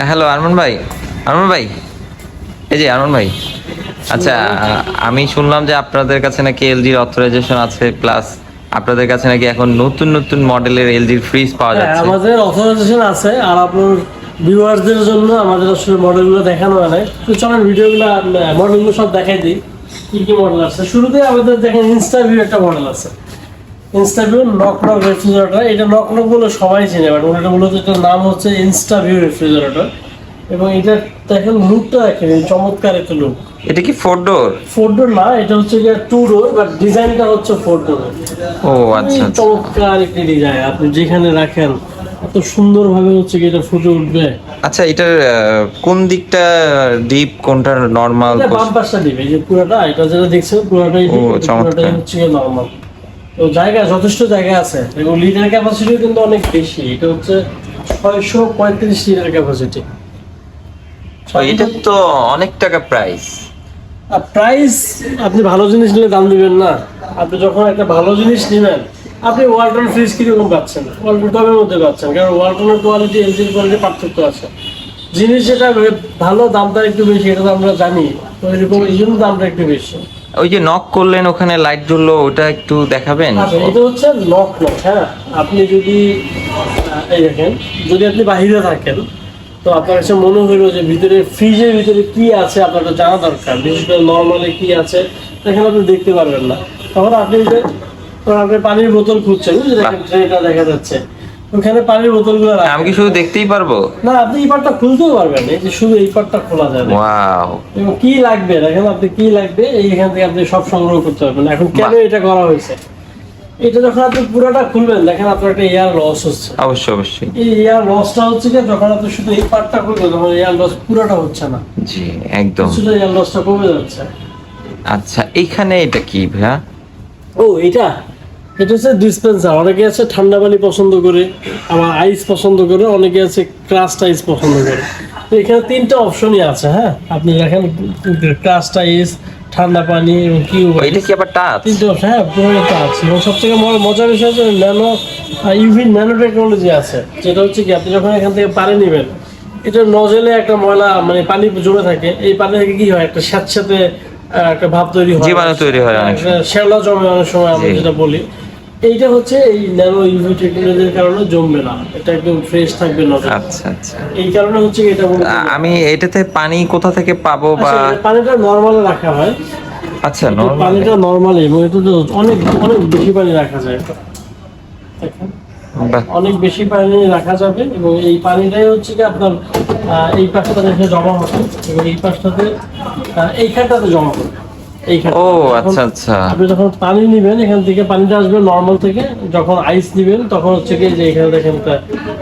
Hello Arman ভাই। আরমান ভাই, এই যে আরমান ভাই, আচ্ছা আমি শুনলাম যে আপনাদের কাছে নাকি এলজির অথরাইজেশন আছে, প্লাস আপনাদের কাছে নাকি এখন নতুন নতুন মডেলের এলজির ফ্রিজ পাওয়া হ্যাঁ, যাচ্ছে। আমাদের অথরাইজেশন আছে। আর আপনার ভিউয়ারদের জন্য আমাদের আসলে মডেলগুলো দেখানো হয় নাই। তো চলেন ভিডিওগুলো মডেলগুলো সব দেখাই দিই, কি কি মডেল আছে। শুরুতে আমাদের দেখেন ইনস্টাভিউ একটা মডেল আছে। ইনস্টাভিউ নক নক রেফ্রিজারেটর। এটা নক নক বলে সবাই চিনে, বাট ওটা মূলত এটার নাম হচ্ছে ইনস্টাভিউ রেফ্রিজারেটর। এবং এটা দেখেন লুকটা দেখেন, চমৎকার একটা লুক। এটা কি 4 ডোর? 4 ডোর না, এটা হচ্ছে গিয়ে 2 ডোর, বাট ডিজাইনটা হচ্ছে 4 ডোর। ও আচ্ছা আচ্ছা। চমৎকার একটি ডিজাইন, আপনি যেখানে রাখেন এত সুন্দরভাবে হচ্ছে কি এটা ফুটে উঠবে। আচ্ছা, এটার কোন দিকটা ডিপ, কোনটা নরমাল? এটা বাম পাশটা দিবে, এই যে পুরোটা, এটা যেটা দেখছেন পুরোটাই ও, deep, চমৎকার। পুরোটাই হচ্ছে নরমাল। তো জায়গা, যথেষ্ট জায়গা আছে এবং লিটার ক্যাপাসিটিও কিন্তু অনেক বেশি। এটা হচ্ছে 635 লিটার ক্যাপাসিটি। এটা তো অনেক টাকা প্রাইস। আর প্রাইস, আপনি ভালো জিনিস নিলে দাম দিবেন না? আপনি যখন একটা ভালো জিনিস নেবেন, আপনি ওয়ালটন ফ্রিজ কিরকম পাচ্ছেন, ওয়ালটন টবের মধ্যে পাচ্ছেন, কারণ ওয়ালটনের কোয়ালিটি এলজির কোয়ালিটি পার্থক্য আছে। জিনিস যেটা ভালো, দামটা একটু বেশি, এটা তো আমরা জানি। তো এরকম এই জন্য দামটা একটু বেশি। ওই যে নক করলেন, ওখানে লাইট জ্বললো, ওটা একটু দেখাবেন? আচ্ছা, এটা হচ্ছে লক লক। হ্যাঁ, আপনি যদি এই দেখেন, যদি আপনি বাহিরে থাকেন, তো আপনার কাছে মনে হলো যে ভিতরে ফ্রিজের ভিতরে কি আছে আপনার তো জানা দরকার, বিশেষ করে নর্মালি কি আছে এখানে আপনি দেখতে পারবেন না। তখন আপনি যে আপনি পানির বোতল খুঁজছেন, ওই যে দেখেন ট্রেটা দেখা যাচ্ছে, ওখানে পানির বোতলগুলো রাখেন। আমি কি শুধু দেখতেই পারবো? না, আপনি এই পার্টটা খুলতেও পারবেন, এই যে শুধু এই পার্টটা খোলা যাবে। ওয়াও। এবং কি লাগবে দেখেন, আপনি কি লাগবে এইখান থেকে আপনি সব সংগ্রহ করতে পারবেন। এখন কেন বাহ। এটা করা হয়েছে, এটা যখন আপনি পুরোটা খুলবেন দেখেন আপনার একটা এয়ার লস হচ্ছে। অবশ্যই অবশ্যই। এই এয়ার লসটা হচ্ছে কি, যখন আপনি শুধু এই পার্টটা খুলবেন তখন এয়ার লস পুরোটা হচ্ছে না, জি একদম। কিছুটা এয়ার লসটা কমে যাচ্ছে। আচ্ছা, এইখানে এটা কি ভাইয়া? ও, এটা এটা হচ্ছে ডিসপেন্সার। অনেকে আছে ঠান্ডা পানি পছন্দ করে, আবার আইস পছন্দ করে, অনেকে আছে ক্রাস্ট আইস পছন্দ করে। তো এখানে 3টা অপশনই আছে। হ্যাঁ, আপনি দেখেন ক্রাস্ট আইস, ঠান্ডা পানি এবং কিউব আইস। এটা কি আবার টাচ? 3টে অপশন, হ্যাঁ পুরোটা আছে। এবং সবথেকে মজার বিষয় হচ্ছে ন্যানো ইউভি ন্যানো টেকনোলজি আছে, যেটা হচ্ছে কি আপনি যখন এখান থেকে পানি নেবেন, এটা নজেলে একটা ময়লা মানে পানি জমে থাকে, এই পানি থেকে কি হয়, একটা স্যাঁতস্যাঁতে একটা ভাব তৈরি হয়, জীবাণু তৈরি হয় অনেক সময়। শ্যাওলা জমে অনেক সময়, আমরা জি। যেটা বলি। এইটা হচ্ছে এই ন্যানো ইউভি টেকনোলজির কারণে জমবে না, এটা একদম ফ্রেশ থাকবে নজল। আচ্ছা আচ্ছা। এই কারণে হচ্ছে কি এটা আমি এটাতে পানি কোথা থেকে পাবো বা? পানিটা নর্মালে রাখা হয়। আচ্ছা, এটা নরমাল। পানিটা নর্মালি, এবং এটা তো অনেক অনেক বেশি পানি রাখা যায়। দেখেন, অনেক বেশি পানি রাখা যাবে। এবং এই পানিটাই হচ্ছে কি আপনার এই পাশটাতে এসে জমা হবে, এবং এই পাশটাতে এইখানটাতে জমা হবে। এইখানটা ও আচ্ছা আচ্ছা। আপনি যখন পানি নিবেন, এখান থেকে পানিটা আসবে নর্মাল থেকে, যখন আইস নিবেন তখন হচ্ছে কি যে এখানে দেখেন একটা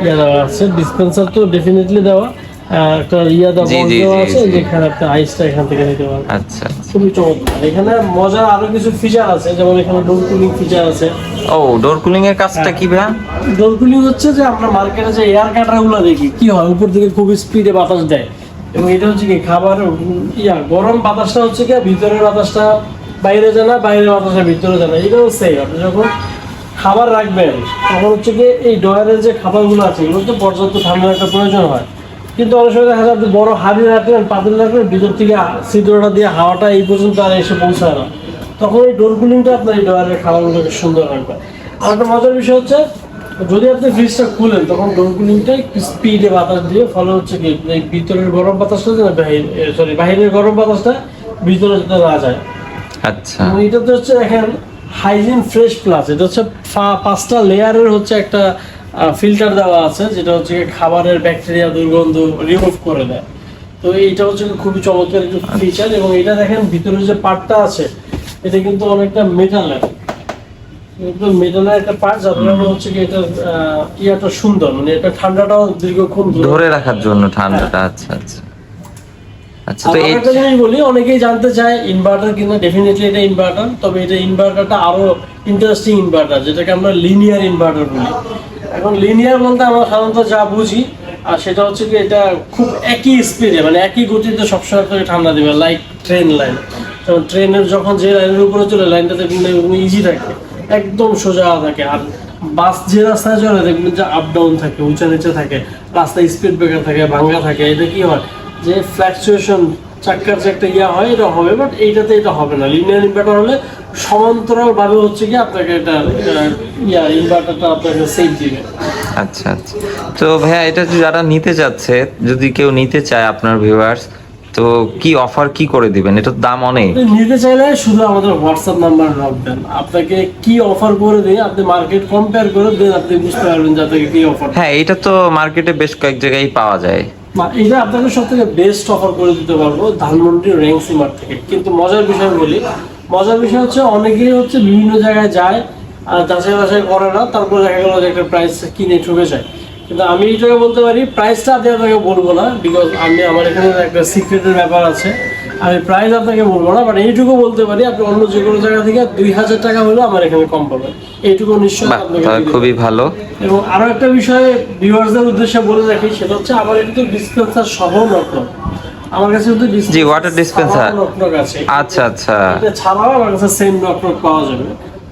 ইয়া দেওয়া আছে, ডিসপেন্সার তো ডেফিনেটলি দেওয়া, একটা ইয়া দেওয়া জি, জি, দেওয়া জি, আছে, জি। যেখানে আপনি আইসটা এখান থেকে নিতে পারবেন। আচ্ছা আচ্ছা। খুবই চমৎকার। এখানে মজার আরো কিছু ফিচার আছে, যেমন এখানে ডোর কুলিং ফিচার আছে। ও, ডোর কুলিং এর কাজটা কি ভাইয়া? ডোর কুলিং হচ্ছে যে আমরা মার্কেটে যে এয়ার কাটার গুলো দেখি, কি হয় উপর থেকে খুব স্পিডে বাতাস দেয়, এবং এটা হচ্ছে কি খাবার গরম বাতাসটা হচ্ছে কি ভিতরের বাতাসটা বাইরে যায় না, বাইরের বাতাসটা ভিতরে যায় না। এটাও সেম, আপনি যখন খাবার রাখবেন তখন হচ্ছে কি এই ডয়ারের যে খাবারগুলো আছে এগুলো তো পর্যাপ্ত ঠান্ডার একটা প্রয়োজন হয়, কিন্তু অনেক সময় দেখা যায় আপনি বড় হাড়ি রাখবেন, পাতিল রাখবেন, ভিতর থেকে ছিদ্রটা দিয়ে হাওয়াটা এই পর্যন্ত আর এসে পৌঁছায় না, তখন এই ডোর কুলিংটা আপনার এই ডয়ারের খাবারগুলোকে সুন্দর রাখবে। আর একটা মজার বিষয় হচ্ছে, যদি আপনি ফ্রিজটা খুলেন তখন ডোর কুলিংটা স্পিডে বাতাস দিয়ে, ফলে হচ্ছে কি এই ভিতরের গরম বাতাসটা যেন বাহিরের গরম বাতাসটা ভিতরে যাতে না যায়। আচ্ছা। এবং এটাতে হচ্ছে এখন হাইজিন ফ্রেশ প্লাস, এটা হচ্ছে 5টা লেয়ারের হচ্ছে একটা ফিল্টার দেওয়া আছে, যেটা হচ্ছে খাবারের ব্যাকটেরিয়া দুর্গন্ধ রিমুভ করে দেয়। তো এইটা হচ্ছে খুবই চমৎকার একটা ফিচার। এবং এটা দেখেন ভিতরে যে পার্টটা আছে, এটা কিন্তু অনেকটা মেটালের, মেটালের একটা পার্ট, যার কারণে হচ্ছে কি এটা ইয়াটা সুন্দর, মানে এটা ঠান্ডাটাও দীর্ঘক্ষণ ধরে রাখার জন্য ঠান্ডাটা। আচ্ছা আচ্ছা আচ্ছা। তো আর একটা জিনিস বলি, অনেকেই জানতে চায় ইনভার্টার কিনা, ডেফিনেটলি এটা ইনভার্টার, তবে এটা ইনভার্টারটা আরো ইন্টারেস্টিং ইনভার্টার, যেটাকে আমরা লিনিয়ার ইনভার্টার বলি। এখন লিনিয়ার বলতে আমরা সাধারণত যা বুঝি, আর সেটা হচ্ছে কি এটা খুব একই স্পিডে, মানে একই গতিতে সবসময় আপনাকে ঠান্ডা দেবে, লাইক ট্রেন লাইন। যেমন ট্রেনের যখন যে লাইনের উপরে চলে, লাইনটাতে ইজি থাকে, একদম সোজা থাকে। আর বাস যে রাস্তায় চলে দেখবেন যে আপ ডাউন থাকে, উঁচা নিচে থাকে, রাস্তায় স্পিড ব্রেকার থাকে, ভাঙ্গা থাকে, এটা কি হয় যে ফ্ল্যাকচুয়েশন চাক্কার যে একটা ইয়া হয় এটা হবে, বাট এইটাতে এটা হবে না। লিনিয়ার ইনভার্টার হলে সমান্তরাল ভাবে হচ্ছে কি আপনাকে এটা ইনভার্টারটা আপনাকে সেভ দিবে। আচ্ছা আচ্ছা। তো ভাইয়া এটা যারা নিতে চাচ্ছে, যদি কেউ নিতে চায় আপনার ভিউয়ার্স, তো কি অফার কি করে দিবেন? এটার দাম অনেক। আপনি নিতে চাইলে শুধু আমাদের হোয়াটসঅ্যাপ নাম্বার রাখবেন, আপনাকে কি অফার করে দিই আপনি মার্কেট কম্পেয়ার করে দেন, আপনি বুঝতে পারবেন যে আপনাকে কি অফার। হ্যাঁ, এটা তো মার্কেটে বেশ কয়েক জায়গায় পাওয়া যায়। এটা আপনাকে সব থেকে বেস্ট অফার করে দিতে পারবো ধানমন্ডি র্যাংসি মার্ট থেকে। কিন্তু মজার বিষয় বলি, মজার বিষয় হচ্ছে অনেকেই হচ্ছে বিভিন্ন জায়গায় যায় আর যাচাই বাছাই করে না, তারপর দেখা গেল যে একটা প্রাইস কিনে ঠকে যায়। কিন্তু আমি এইটাকে বলতে পারি প্রাইসটা আমি আপনাকে বলবো না, বিকজ আমার এখানে একটা সিক্রেটের ব্যাপার আছে, আমি প্রাইস আপনাকে বলবো না, বাট এইটুকু বলতে পারি আপনি অন্য যে কোনো জায়গা থেকে 2000 টাকা হলে আমার এখানে কম পাবেন, এইটুকু নিশ্চয়ই বাহ, আপনাকে তাহলে দিয়ে খুবই দেব। ভালো। এবং আরো একটা বিষয় ভিউয়ার্সদের উদ্দেশ্যে বলে রাখি, সেটা হচ্ছে আমার কিন্তু ডিসপেন্সার সহ নকনক, আমার কাছে কিন্তু জি, water dispenser। নকনক আছে। আচ্ছা আচ্ছা। এটা ছাড়াও আমার কাছে সেম নকনক পাওয়া যাবে।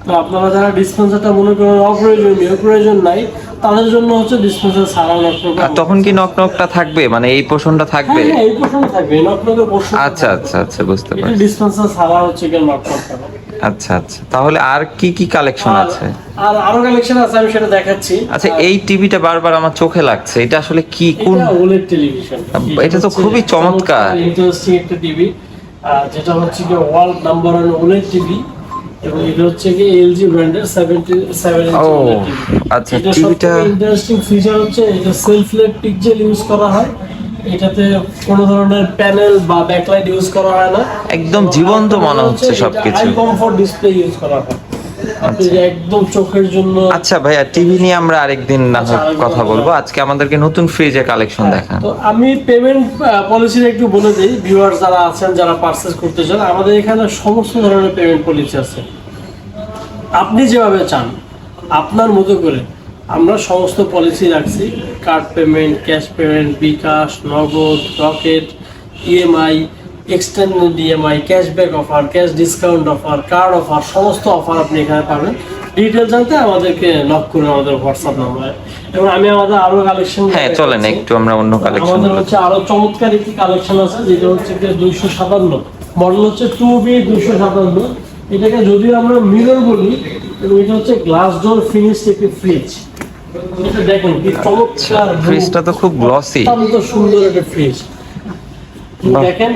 তো আপনারা যারা ডিসপেন্সারটা মনে করেন অপ্রয়োজনীয়, প্রয়োজন নাই, তাদের জন্য হচ্ছে ডিসপেন্সার ছাড়াও নকনক। আর তখন কি নকনকটা থাকবে, মানে এই পোর্শনটা থাকবে? হ্যাঁ হ্যাঁ, এই পোর্শন থাকবে, এই নকনকের পোর্শন। আচ্ছা আচ্ছা আচ্ছা, বুঝতে এটা পারছি। ডিসপেন্সার ছাড়া হচ্ছে কি নকনক পাবে। আচ্ছা আচ্ছা, তাহলে আর কি কি কালেকশন আছে? আর আরো কালেকশন আছে, আমি সেটা দেখাচ্ছি। আচ্ছা, এই টিভিটা বারবার আমার চোখে লাগছে, এটা আসলে কি, কোন? এটা OLED টেলিভিশন। এটা তো খুবই চমৎকার। ইন্টারেস্টিং একটা টিভি, যেটা হচ্ছে কি ওয়ার্ল্ড নাম্বার 1 OLED টিভি, এবং এটা হচ্ছে কি LG ব্র্যান্ডের 77 ইঞ্চি ও OLED টিভি। আচ্ছা, এটা টিভিটা সবথেকে ইন্টারেস্টিং ফিচার হচ্ছে এটা সেলফ লাইট পিকচার ইউজ করা হয়, এটাতে কোনো ধরনের প্যানেল বা ব্যাকলাইট ইউজ করা হয় না, একদম জীবন্ত মনে হচ্ছে সবকিছু। হাই কমফোর্ট ডিসপ্লে ইউজ করা হয়, আপনি যে একদম চোখের জন্য। আচ্ছা ভাইয়া, টিভি নিয়ে আমরা আরেকদিন না হয় কথা বলবো, আজকে আমাদেরকে নতুন ফ্রিজের কালেকশন দেখান। তো আমি পেমেন্ট পলিসিটা একটু বলে দিই, ভিউয়ার্স যারা আছেন যারা পারচেজ করতে চান, আমাদের এখানে সমস্ত ধরনের পেমেন্ট পলিসি আছে। আপনি যেভাবে চান আপনার মতো করে আমরা সমস্ত পলিসি রাখছি, কার্ড পেমেন্ট, ক্যাশ পেমেন্ট, বিকাশ, নগদ, rocket, EMI, extended EMI, cashback offer, cash discount offer, card offer, সমস্ত অফার আপনি এখানে পাবেন। ডিটেল জানতে আমাদেরকে নক করুন আমাদের হোয়াটসঅ্যাপ নাম্বারে। এবং আমি আমাদের আরো কালেকশন, হ্যাঁ চলেন একটু আমরা অন্য কালেকশন। আমাদের হচ্ছে আরো চমৎকার একটি কালেকশন আছে, যেটা হচ্ছে 257 মডেল, হচ্ছে 2B 257। এটাকে যদিও আমরা মিরর বলি, এবং এটা হচ্ছে গ্লাস ডোর ফিনিশড একটি ফ্রিজ। এটা দেখেন কি চমৎকার, ফ্রিজটা তো খুব গ্লসি, অত্যন্ত সুন্দর একটা ফ্রিজ। বাহ। দেখেন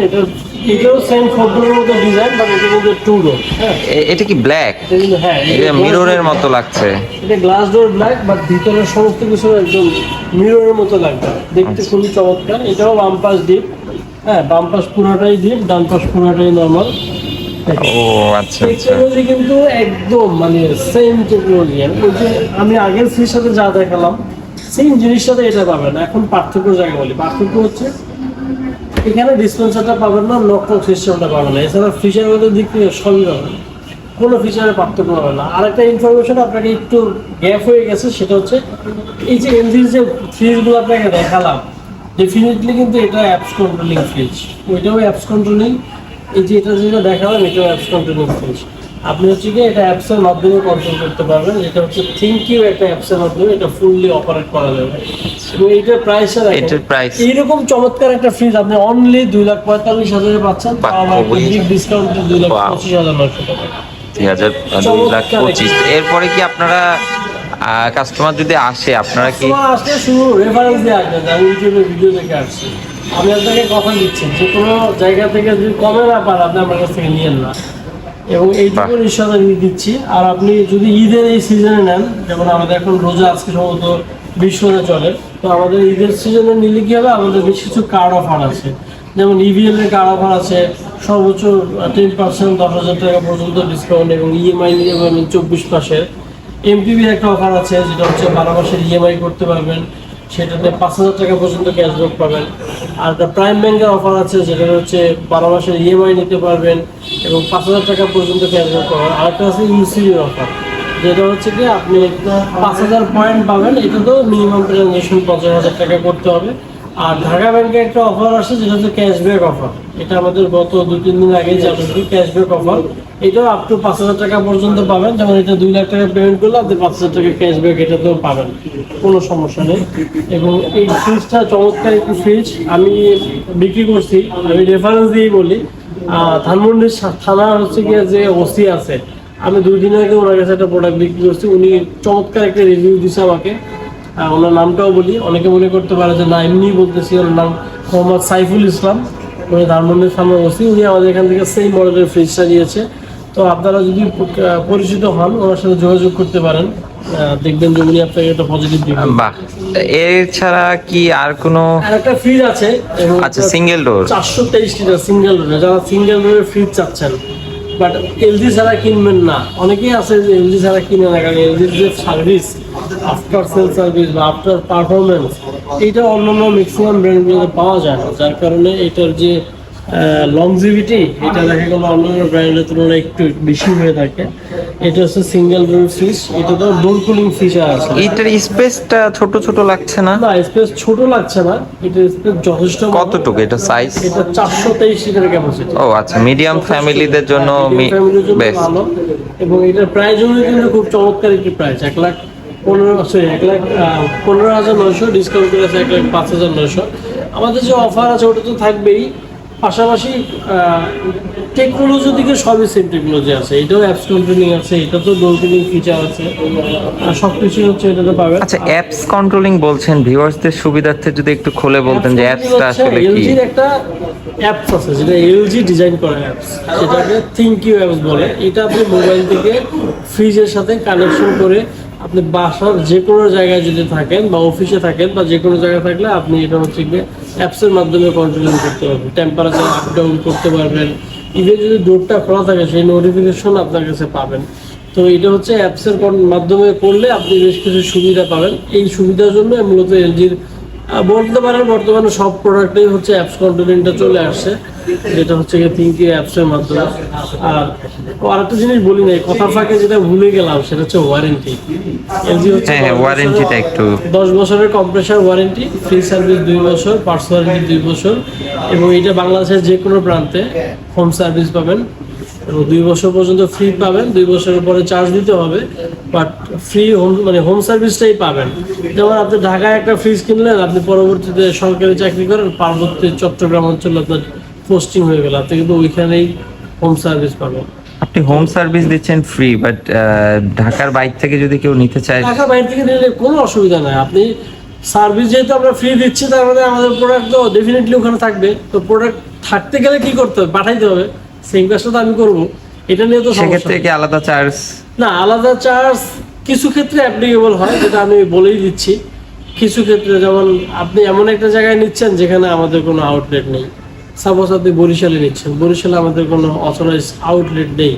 এটাও সেম ফোল্ডারের মতো ডিজাইন, বাট এটা কিন্তু 2 ডোর। হ্যাঁ, এটা কি ব্ল্যাক? এটা কিন্তু হ্যাঁ, এটা মিররের মতো লাগছে। এটা গ্লাস ডোর ব্ল্যাক, বাট ভিতরের সমস্ত কিছু একদম মিররের মতো লাগবে, দেখতে খুবই চমৎকার। এটাও বাম পাশ ডিপ, হ্যাঁ বাম পাশ পুরোটাই ডিপ, ডান পাশ পুরোটাই নরমাল। ও আচ্ছা আচ্ছা। টেকনোলজি কিন্তু একদম মানে সেম টেকনোলজি। আমি আগের ফ্রিজের সাথে যা দেখালাম সেম জিনিসটাতে এটা পাবেন। এখন পার্থক্য জায়গা বলি, পার্থক্য হচ্ছে এখানে ডিসপেন্সারটা পাবেন না, নকনক সিস্টেমটা পাবেন না, এছাড়া ফিচার মধ্যে দিক থেকে সবই পাবেন, কোনো ফিচারের পার্থক্য পাবেন না। আরেকটা ইনফরমেশন আপনাকে একটু গ্যাপ হয়ে গেছে, সেটা হচ্ছে এই যে এলজির যে ফ্রিজগুলো আপনাকে দেখালাম, ডেফিনেটলি কিন্তু এটা অ্যাপস কন্ট্রোলিং ফ্রিজ, ওইটাও অ্যাপস কন্ট্রোলিং। এই যে এটা যেটা দেখালাম এটাও অ্যাপস কন্ট্রোলিং ফ্রিজ। আপনি হচ্ছে কি এটা অ্যাপসের মাধ্যমে কন্ট্রোল করতে পারবেন, এটা হচ্ছে থিঙ্কিউ একটা অ্যাপসের মাধ্যমে এটা ফুললি অপারেট করা যাবে। এবং এইটার প্রাইসটা এটার প্রাইস এইরকম চমৎকার একটা ফ্রিজ আপনি অনলি 2,45,000 পাচ্ছেন, তাও আবার বিগ ডিসকাউন্টে 2,25,900 টাকা। 2,25,000। এরপরে কি আপনারা কাস্টমার যদি আসে, আপনারা কি কাস্টমার আসলে শুধু রেফারেন্স দিয়ে আসবেন, আমি ইউটিউবে ভিডিও দেখে আসছি। আমি আপনাকে কথা দিচ্ছি যে কোনো জায়গা থেকে যদি কমে না পান আপনি আমার কাছ থেকে নিয়েন না, এবং এইটুকু নিশ্চয়তা আমি দিচ্ছি। আর আপনি যদি ঈদের এই সিজনে নেন, যেমন আমাদের এখন রোজা আজকে সম্ভবত 20 রোজা চলে, তো আমাদের ঈদের সিজনে নিলে কি হবে, আমাদের বেশ কিছু কার্ড অফার আছে, যেমন EVL এর কার্ড অফার আছে, সর্বোচ্চ 10% 10,000 টাকা পর্যন্ত ডিসকাউন্ট, এবং EMI নিয়ে পাবেন 24 মাসের। MPB একটা অফার আছে, যেটা হচ্ছে 12 মাসের EMI করতে পারবেন, সেটাতে 5,000 টাকা পর্যন্ত ক্যাশব্যাক পাবেন। আর একটা প্রাইম ব্যাংকের অফার আছে, যেটা হচ্ছে 12 মাসের EMI নিতে পারবেন এবং 5,000 টাকা পর্যন্ত ক্যাশব্যাক পাবেন। আরেকটা আছে UCBর অফার, যেটা হচ্ছে কি আপনি 5,000 পয়েন্ট পাবেন, এটা তো মিনিমাম ট্রানজাকশন 50,000 টাকা করতে হবে। আর ঢাকা ব্যাংকে একটা অফার আছে, যেটা হচ্ছে ক্যাশব্যাক অফার, এটা আমাদের গত 2-3 দিন আগে চালু হলো, ক্যাশব্যাক অফার। এটাও আপ টু 5,000 টাকা পর্যন্ত পাবেন। যেমন এটা 2 লাখ টাকা পেমেন্ট করলে আপনি 5,000 টাকা ক্যাশব্যাক এটাতেও পাবেন, কোনো সমস্যা নেই। এবং এই ফ্রিজটা চমৎকার একটি ফ্রিজ, আমি বিক্রি করছি, আমি রেফারেন্স দিয়েই বলি। ধানমন্ডির থানা হচ্ছে গিয়ে যে ওসি আছে, আমি 2 দিন আগে ওনার কাছে একটা প্রোডাক্ট বিক্রি করছি, উনি চমৎকার একটা রিভিউ দিচ্ছে আমাকে। ওনার নামটাও বলি, অনেকে মনে করতে পারে যে না এমনিই বলতেছি, ওনার নাম মোহাম্মদ সাইফুল ইসলাম, উনি ধানমন্ডির সামনে বসি, উনি আমাদের এখান থেকে সেই মডেলের ফ্রিজটা নিয়েছে। তো আপনারা যদি পরিচিত হন ওনার সাথে যোগাযোগ করতে পারেন, দেখবেন যে উনি আপনাকে একটা পজিটিভ দিবেন। বাহ, এছাড়া কি আর কোনো? আর একটা ফ্রিজ আছে, এবং আচ্ছা, single door, 423 litre single door. যারা সিঙ্গেল ডোরের ফ্রিজ চাচ্ছেন বাট এলজি ছাড়া কিনবেন না, অনেকেই আছে যে এলজি ছাড়া কিনে না, কারণ এলজির যে সার্ভিস, আফটার সেল সার্ভিস বা আফটার পারফরমেন্স, এইটা অন্যান্য ম্যাক্সিমাম ব্র্যান্ডগুলোতে পাওয়া যায় না, যার কারণে এটার যে লংজিভিটি এটা দেখা গেল অন্যান্য ব্র্যান্ডের তুলনায় একটু বেশি হয়ে থাকে। এটা হচ্ছে সিঙ্গেল ডোর ফ্রিজ, এটা তো ডোর কুলিং ফিচার আছে। এটার স্পেসটা ছোট ছোট লাগছে না? না, স্পেস ছোট লাগছে না, এটা স্পেস যথেষ্ট। কতটুকু এটা সাইজ? এটা 423 লিটার ক্যাপাসিটি। ও আচ্ছা, মিডিয়াম ফ্যামিলিদের জন্য বেস্ট। ভালো, এবং এটার প্রাইস কিন্তু খুব চমৎকার একটি প্রাইস, 1,15,900, ডিসকাউন্ট করে আছে 1,05,900। আমাদের যে অফার আছে ওটা তো থাকবেই, পাশাপাশি টেকনোলজির দিকে সবই সেম টেকনোলজি আছে, এটাও অ্যাপস কন্ট্রোলিং আছে, এটা তো ডোর কুলিং ফিচার আছে, সব কিছু হচ্ছে এটাতে পাবেন। আচ্ছা, অ্যাপস কন্ট্রোলিং বলছেন, ভিউয়ার্সদের সুবিধার্থে যদি একটু খুলে বলতেন যে অ্যাপসটা আসলে কি? এলজির একটা অ্যাপস আছে যেটা এলজি ডিজাইন করা অ্যাপস, যেটাকে থিংকিউ অ্যাপস বলে। এটা আপনি মোবাইল থেকে ফ্রিজের সাথে কানেকশন করে আপনি বাসার যে কোনো জায়গায় যদি থাকেন বা অফিসে থাকেন বা যে কোনো জায়গায় থাকলে আপনি এটা হচ্ছে গিয়ে অ্যাপসের মাধ্যমে কন্ট্রোলিং করতে পারবেন, টেম্পারেচার আপ ডাউন করতে পারবেন, ইভেন যদি ডোরটা খোলা থাকে সেই নোটিফিকেশন আপনার কাছে পাবেন। তো এটা হচ্ছে অ্যাপসের মাধ্যমে করলে আপনি বেশ কিছু সুবিধা পাবেন। এই সুবিধার জন্য মূলত এলজির বলতে পারেন বর্তমানে সব প্রোডাক্টেই হচ্ছে অ্যাপস কন্ট্রোলিংটা চলে আসছে, যেটা হচ্ছে গিয়ে থিংকিউ অ্যাপসের মাধ্যমে। আর আরেকটা জিনিস বলি নাই, কথার ফাঁকে যেটা ভুলে গেলাম সেটা হচ্ছে ওয়ারেন্টি। এলজি হচ্ছে ওয়ারেন্টিটা একটু 10 বছরের কম্প্রেসার ওয়ারেন্টি, ফ্রি সার্ভিস 2 বছর, পার্টস ওয়ারেন্টি 2 বছর, এবং এটা বাংলাদেশের যে কোনো প্রান্তে হোম সার্ভিস পাবেন, এবং 2 বছর পর্যন্ত ফ্রি পাবেন। 2 বছরের পরে চার্জ দিতে হবে, বাট ফ্রি হোম মানে হোম সার্ভিসটাই পাবেন। যেমন আপনি ঢাকায় একটা ফ্রিজ কিনলেন, আপনি পরবর্তীতে সরকারি চাকরি করেন, পার্বত্য চট্টগ্রাম অঞ্চলে আপনার পোস্টিং হয়ে গেল, আপনি কিন্তু ওইখানেই হোম সার্ভিস পাবেন। আপনি হোম সার্ভিস দিচ্ছেন ফ্রি, বাট ঢাকার বাইরে থেকে যদি কেউ নিতে চায়? ঢাকার বাইরে থেকে নিলে কোনো অসুবিধা নাই, আপনি সার্ভিস যেহেতু আমরা ফ্রি দিচ্ছি তার মানে আমাদের প্রোডাক্ট তো ডেফিনেটলি ওখানে থাকবে। তো প্রোডাক্ট থাকতে গেলে কি করতে হবে? পাঠাইতে হবে, সেম কাজটা তো আমি করবো, এটা নিয়ে তো সেক্ষেত্রে কি আলাদা চার্জ? না, আলাদা চার্জ কিছু ক্ষেত্রে অ্যাপ্লিকেবল হয়, যেটা আমি বলেই দিচ্ছি। কিছু ক্ষেত্রে যেমন আপনি এমন একটা জায়গায় নিচ্ছেন যেখানে আমাদের কোনো আউটলেট নেই, সাপোজ আপনি বরিশালে নিচ্ছেন, বরিশালে আমাদের কোনো অথরাইজ আউটলেট নেই।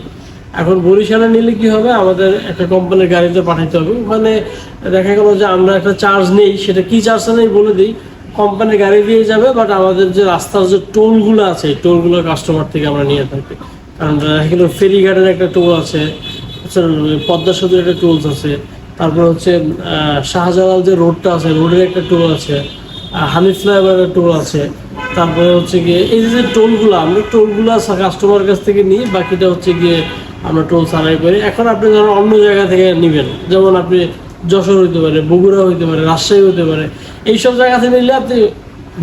এখন বরিশালে নিলে কি হবে, আমাদের একটা কোম্পানির গাড়িতে পাঠাতে হবে, ওখানে দেখা গেল যে আমরা একটা চার্জ নেই, সেটা কি চার্জ নেই বলে দিই, কোম্পানির গাড়ি দিয়ে যাবে, বাট আমাদের যে রাস্তার যে টোলগুলো আছে টোলগুলো কাস্টমার থেকে আমরা নিয়ে থাকি। কারণ দেখা গেল ফেরিঘাটের একটা টোল আছে, পদ্মা সেতুর একটা টোলস আছে, তারপর হচ্ছে শাহজালাল যে রোডটা আছে রোডের একটা টোল আছে, হানিফ ফ্লাইওভারের টোল আছে, তারপরে হচ্ছে গিয়ে এই যে টোলগুলো আমরা টোলগুলো কাস্টমার কাছ থেকে নিই, বাকিটা হচ্ছে গিয়ে আমরা টোল সারাই করি। এখন আপনি ধরুন অন্য জায়গা থেকে নেবেন, যেমন আপনি যশোর হইতে পারে, বগুড়া হইতে পারে, রাজশাহী হতে পারে, এইসব জায়গা থেকে নিলে আপনি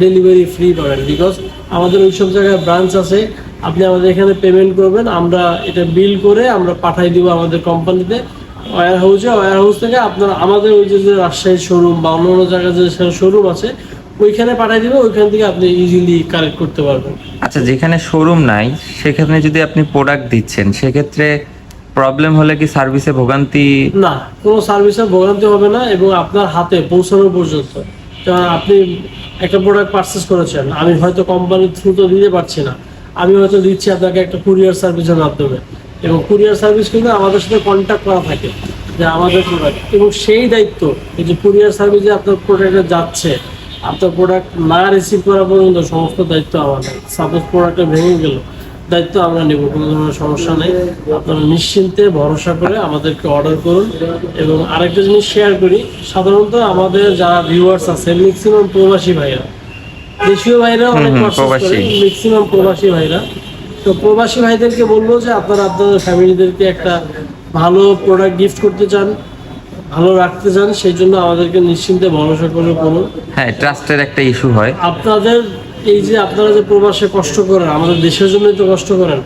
ডেলিভারি ফ্রি পাবেন, বিকজ আমাদের ওইসব জায়গায় ব্রাঞ্চ আছে। আপনি আমাদের এখানে পেমেন্ট করবেন, আমরা এটা বিল করে আমরা পাঠাই দিব আমাদের কোম্পানিতে ওয়্যার হাউসে, ওয়্যার হাউস থেকে আপনার আমাদের ওই যে রাজশাহী শোরুম বা অন্য অন্য জায়গায় যে শোরুম আছে ওইখানে পাঠাই দিবে, ওইখান থেকে আপনি ইজিলি কালেক্ট করতে পারবেন। আচ্ছা, যেখানে শোরুম নাই সেখানে যদি আপনি প্রোডাক্ট দিচ্ছেন সেক্ষেত্রে প্রবলেম হলে কি সার্ভিসে ভোগান্তি? না, কোনো সার্ভিসে ভোগান্তি হবে না, এবং আপনার হাতে পৌঁছানো পর্যন্ত। কারণ আপনি একটা প্রোডাক্ট পারচেস করেছেন, আমি হয়তো কোম্পানির থ্রু তো দিতে পারছি না, আমি হয়তো দিচ্ছি আপনাকে একটা কুরিয়ার সার্ভিসের মাধ্যমে, এবং কুরিয়ার সার্ভিস কিন্তু আমাদের সাথে কন্ট্যাক্ট করা থাকে যে আমাদের প্রোডাক্ট, এবং সেই দায়িত্ব এই যে কুরিয়ার সার্ভিসে আপনার প্রোডাক্টে যাচ্ছে, আপনার প্রোডাক্ট না রিসিভ করা পর্যন্ত সমস্ত দায়িত্ব আমাদের। সাপোজ প্রোডাক্টটা ভেঙে গেল, দায়িত্ব আমরা নেব, কোনো ধরনের সমস্যা নেই। আপনারা নিশ্চিন্তে ভরসা করে আমাদেরকে অর্ডার করুন। এবং আরেকটা জিনিস শেয়ার করি, সাধারণত আমাদের যারা ভিউয়ার্স আছে ম্যাক্সিমাম প্রবাসী ভাইরা, দেশীয় ভাইরা অনেক পারচেজ করে, ম্যাক্সিমাম প্রবাসী ভাইরা। তো প্রবাসী ভাইদেরকে বলবো যে আপনারা আপনাদের ফ্যামিলিদেরকে একটা ভালো প্রোডাক্ট গিফট করতে চান, ভালো রাখতে চান, সেই জন্য আমাদেরকে নিশ্চিন্তে ভরসা করে করুন। হ্যাঁ, ট্রাস্টের একটা ইস্যু হয়। আপনাদের এই যে আপনারা যে প্রবাসে কষ্ট করেন, আমাদের দেশের জন্যই তো কষ্ট করেন,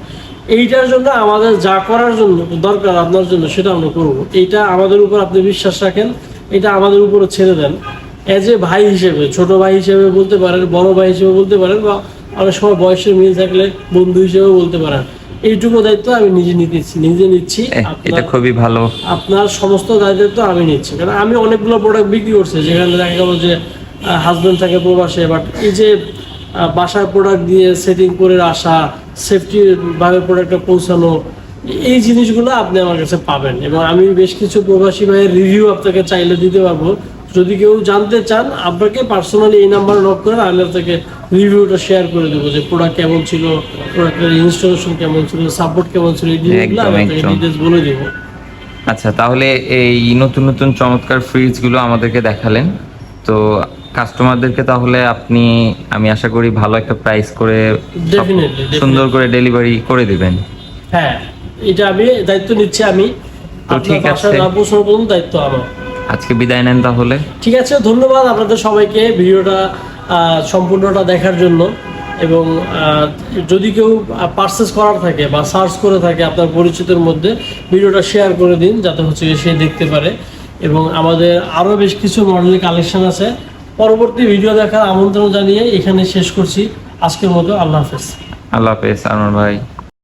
এইটার জন্য আমাদের যা করার জন্য দরকার আপনার জন্য সেটা আমরা করবো। এইটা আমাদের উপর আপনি বিশ্বাস রাখেন, এটা আমাদের উপরে ছেড়ে দেন। এজ এ ভাই হিসেবে, ছোট ভাই হিসেবে বলতে পারেন, বড় ভাই হিসেবে বলতে পারেন, বা অনেক সময় বয়সের মিল থাকলে বন্ধু হিসেবে বলতে পারেন। এইটুকু দায়িত্ব আমি নিজে নিচ্ছি। এটা খুবই ভালো। আপনার সমস্ত দায়িত্ব আমি নিচ্ছি, কারণ আমি অনেকগুলো প্রোডাক্ট বিক্রি করছি যেখানে দেখা গেল যে হাজবেন্ড থাকে প্রবাসে, বাট এই যে বাসার প্রোডাক্ট দিয়ে সেটিং করে আসা, সেফটি ভাবে প্রোডাক্টটা পৌঁছানো, এই জিনিসগুলো আপনি আমার কাছে পাবেন। এবং আমি বেশ কিছু প্রবাসী ভাইয়ের রিভিউ আপনাকে চাইলে দিতে পারবো। যদি কেউ জানতে চান, আপনাকে পার্সোনালি এই নাম্বারে নক করেন, আমি আপনাকে রিভিউটা শেয়ার করে দেবো যে প্রোডাক্ট কেমন ছিল, প্রোডাক্টের ইনস্টলেশন কেমন ছিল, সাপোর্ট কেমন ছিল, এই জিনিসগুলো আমি আপনাকে ডিটেলস বলে দেবো। আচ্ছা, তাহলে এই নতুন নতুন চমৎকার ফ্রিজগুলো আমাদেরকে দেখালেন, তো কাস্টমারদেরকে তাহলে আমি আশা করি ভালো একটা প্রাইস করে Definitely. সুন্দর করে ডেলিভারি করে দিবেন। হ্যাঁ, এটা আমি দায়িত্ব নিচ্ছি। আমি তো আপনার ঠিক আছে। বাসায় না পৌঁছানোর পর্যন্ত দায়িত্ব আমার। আজকে বিদায় নেন তাহলে। ঠিক আছে, ধন্যবাদ আপনাদের সবাইকে ভিডিওটা সম্পূর্ণটা দেখার জন্য। এবং যদি কেউ পারচেস করার থাকে বা সার্চ করে থাকে আপনার পরিচিতের মধ্যে, ভিডিওটা শেয়ার করে দিন যাতে হচ্ছে সে দেখতে পারে। এবং আমাদের আরও বেশ কিছু মডেলের কালেকশন আছে। পরবর্তী ভিডিও দেখার আমন্ত্রণ জানিয়ে এখানে শেষ করছি আজকের মতো। আল্লাহ হাফেজ। আল্লাহ হাফেজ আনোয়ার ভাই।